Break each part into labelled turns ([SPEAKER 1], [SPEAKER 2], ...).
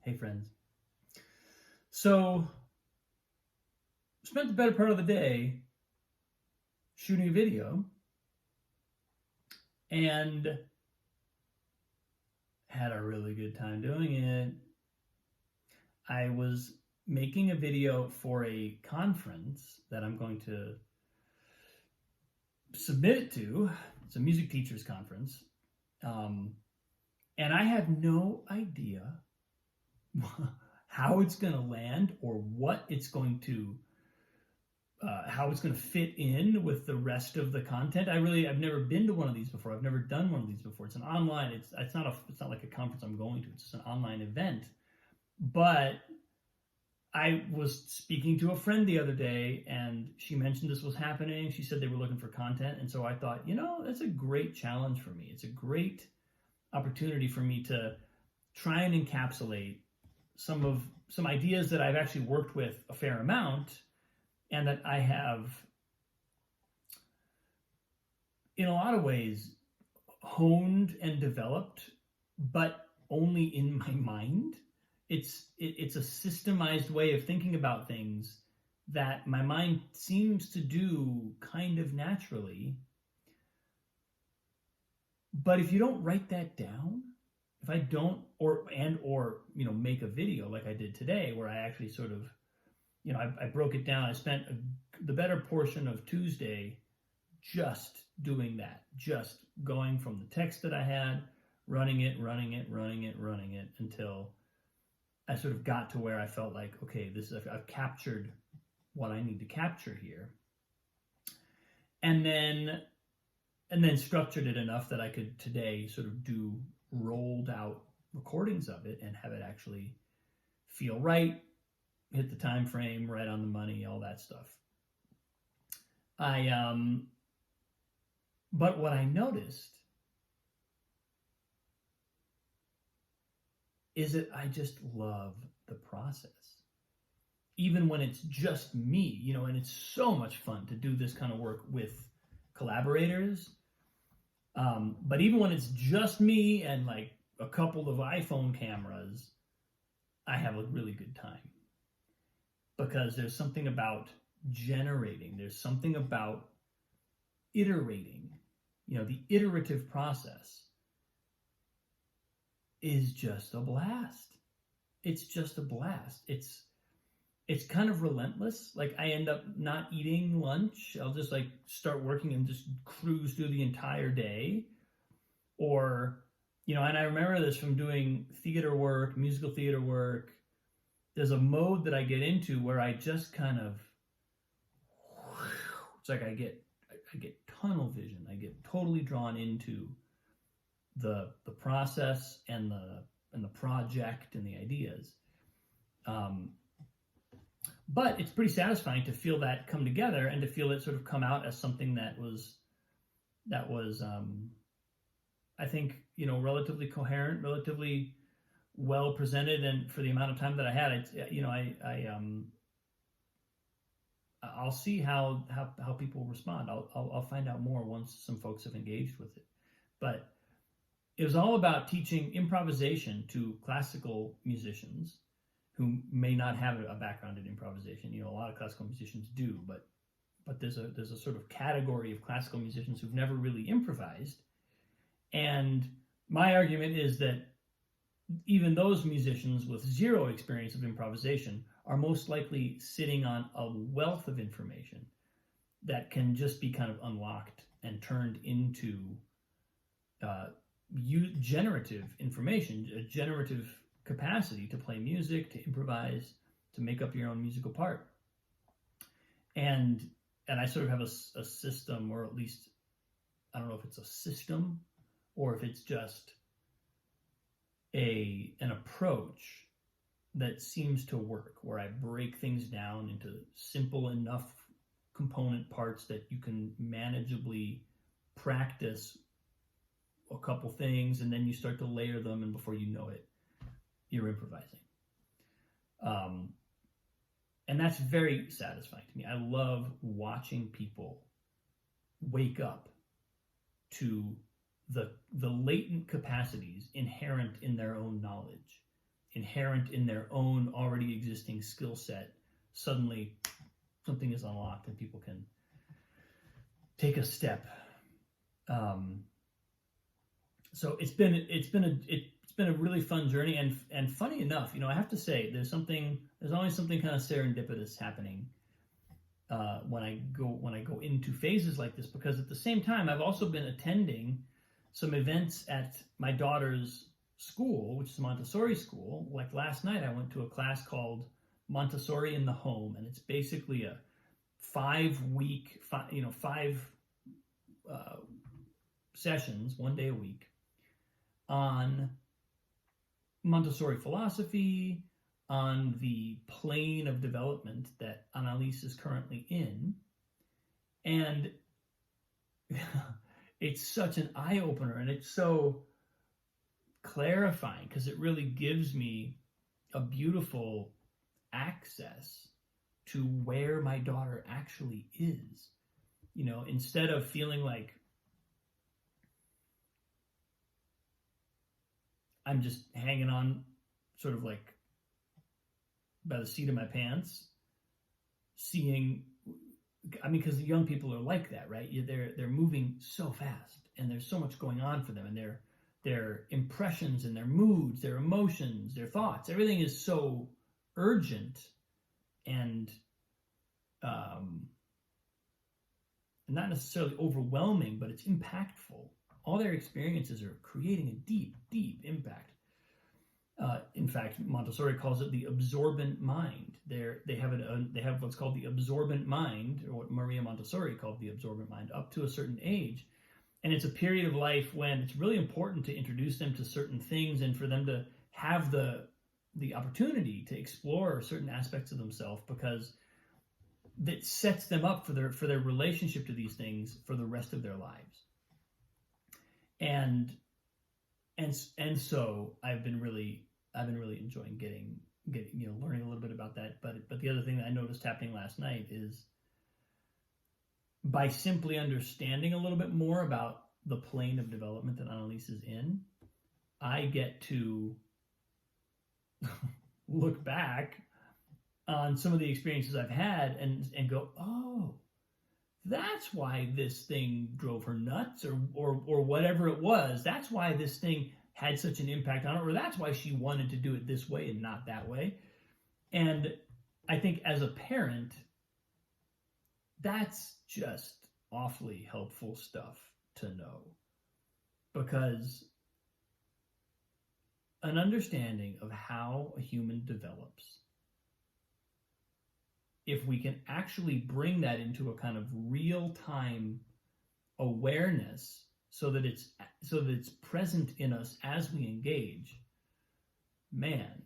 [SPEAKER 1] Hey, friends. So, spent the better part of the day shooting a video and had a really good time doing it. I was making a video for a conference that I'm going to submit it to. It's a music teachers conference. And I have no idea how it's going to land or what it's going to how it's going to fit in with the rest of the content. I've never been to one of these before. I've never done one of these before. It's an online. It's not like a conference I'm going to. It's just an online event. But I was speaking to a friend the other day, and she mentioned this was happening. She said they were looking for content, and so I thought, that's a great challenge for me. It's a great opportunity for me to try and encapsulate some ideas that I've actually worked with a fair amount, and that I have, in a lot of ways, honed and developed, but only in my mind. It's a systemized way of thinking about things that my mind seems to do kind of naturally. But if you don't write that down, if I don't, or make a video like I did today, where I actually sort of, I broke it down. I spent the better portion of Tuesday just doing that, just going from the text that I had, running it until I sort of got to where I felt like, okay, I've captured what I need to capture here, and then structured it enough that I could today sort of do rolled out recordings of it and have it actually feel right, hit the time frame right on the money, all that stuff. But what I noticed is that I just love the process. Even when it's just me, and it's so much fun to do this kind of work with collaborators. But even when it's just me and like a couple of iPhone cameras, I have a really good time. Because there's something about generating, there's something about iterating, the iterative process is just a blast. It's just a blast. It's kind of relentless. Like I end up not eating lunch. I'll just like start working and just cruise through the entire day. Or, and I remember this from doing theater work, musical theater work. There's a mode that I get into where I just kind of, it's like I get tunnel vision. I get totally drawn into the process and the project and the ideas. But it's pretty satisfying to feel that come together and to feel it sort of come out as something that was I think, relatively coherent, relatively well presented, and for the amount of time that I had, I'll see how people respond. I'll find out more once some folks have engaged with it. But it was all about teaching improvisation to classical musicians who may not have a background in improvisation. A lot of classical musicians do, but there's a sort of category of classical musicians who've never really improvised. And my argument is that even those musicians with zero experience of improvisation are most likely sitting on a wealth of information that can just be kind of unlocked and turned into generative information, a generative capacity to play music, to improvise, to make up your own musical part. And I sort of have a system, or at least, I don't know if it's a system or if it's just an approach that seems to work, where I break things down into simple enough component parts that you can manageably practice a couple things, and then you start to layer them, and before you know it, you're improvising. And that's very satisfying to me. I love watching people wake up to the latent capacities inherent in their own knowledge inherent in their own already existing skill set, suddenly something is unlocked and people can take a step. So it's been a really fun journey, and funny enough, I have to say there's always something kind of serendipitous happening when I go into phases like this, because at the same time I've also been attending some events at my daughter's school, which is a Montessori school. Like last night I went to a class called Montessori in the Home, and it's basically a 5-week, five sessions, 1 day a week, on Montessori philosophy, on the plane of development that Annalise is currently in. And it's such an eye-opener, and it's so clarifying, because it really gives me a beautiful access to where my daughter actually is. Instead of feeling like I'm just hanging on sort of like by the seat of my pants, because the young people are like that, right? They're moving so fast, and there's so much going on for them, and their impressions and their moods, their emotions, their thoughts, everything is so urgent and not necessarily overwhelming, but it's impactful. All their experiences are creating a deep, deep impact. In fact, Montessori calls it the absorbent mind. They have what's called the absorbent mind, or what Maria Montessori called the absorbent mind, up to a certain age. And it's a period of life when it's really important to introduce them to certain things, and for them to have the opportunity to explore certain aspects of themselves, because that sets them up for their relationship to these things for the rest of their lives. And so I've been really enjoying getting learning a little bit about that. But the other thing that I noticed happening last night is, by simply understanding a little bit more about the plane of development that Annalise is in, I get to look back on some of the experiences I've had and go, oh, that's why this thing drove her nuts, or whatever it was. That's why this thing had such an impact on her, or that's why she wanted to do it this way and not that way. And I think as a parent, that's just awfully helpful stuff to know, because an understanding of how a human develops, if we can actually bring that into a kind of real-time awareness, so that it's present in us as we engage, man,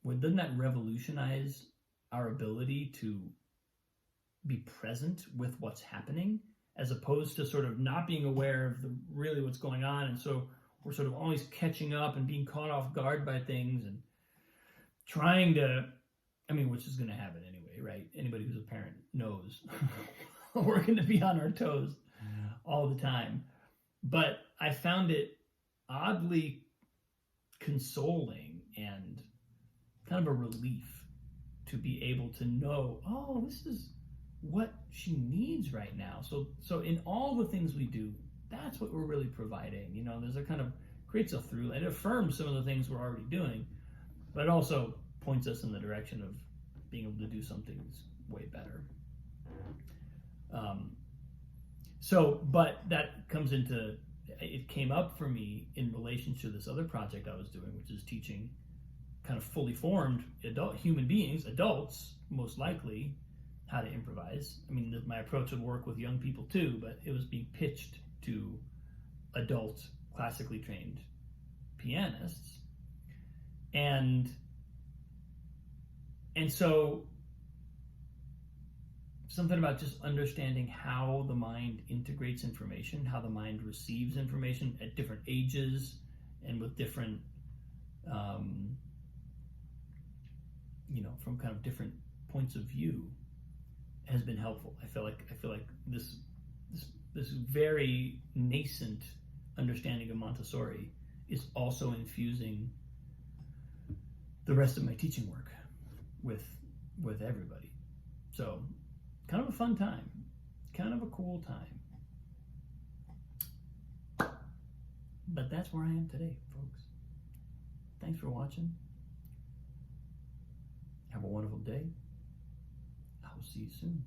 [SPEAKER 1] doesn't that revolutionize our ability to be present with what's happening, as opposed to sort of not being aware of really what's going on, and so we're sort of always catching up and being caught off guard by things and trying to, which is going to happen anyway, right? Anybody who's a parent knows we're going to be on our toes all the time. But I found it oddly consoling and kind of a relief to be able to know, oh, this is what she needs right now. So in all the things we do, that's what we're really providing. There's a kind of creates a through line. It affirms some of the things we're already doing, but it also points us in the direction of being able to do some things way better. But that comes into, it came up for me in relation to this other project I was doing, which is teaching kind of fully formed human beings, adults most likely, how to improvise. My approach would work with young people too, but it was being pitched to adult classically trained pianists. And so something about just understanding how the mind integrates information, how the mind receives information at different ages and with different, from kind of different points of view, has been helpful. I feel like this very nascent understanding of Montessori is also infusing the rest of my teaching work with everybody. So kind of a fun time, kind of a cool time. But that's where I am today, folks. Thanks for watching. Have a wonderful day. I will see you soon.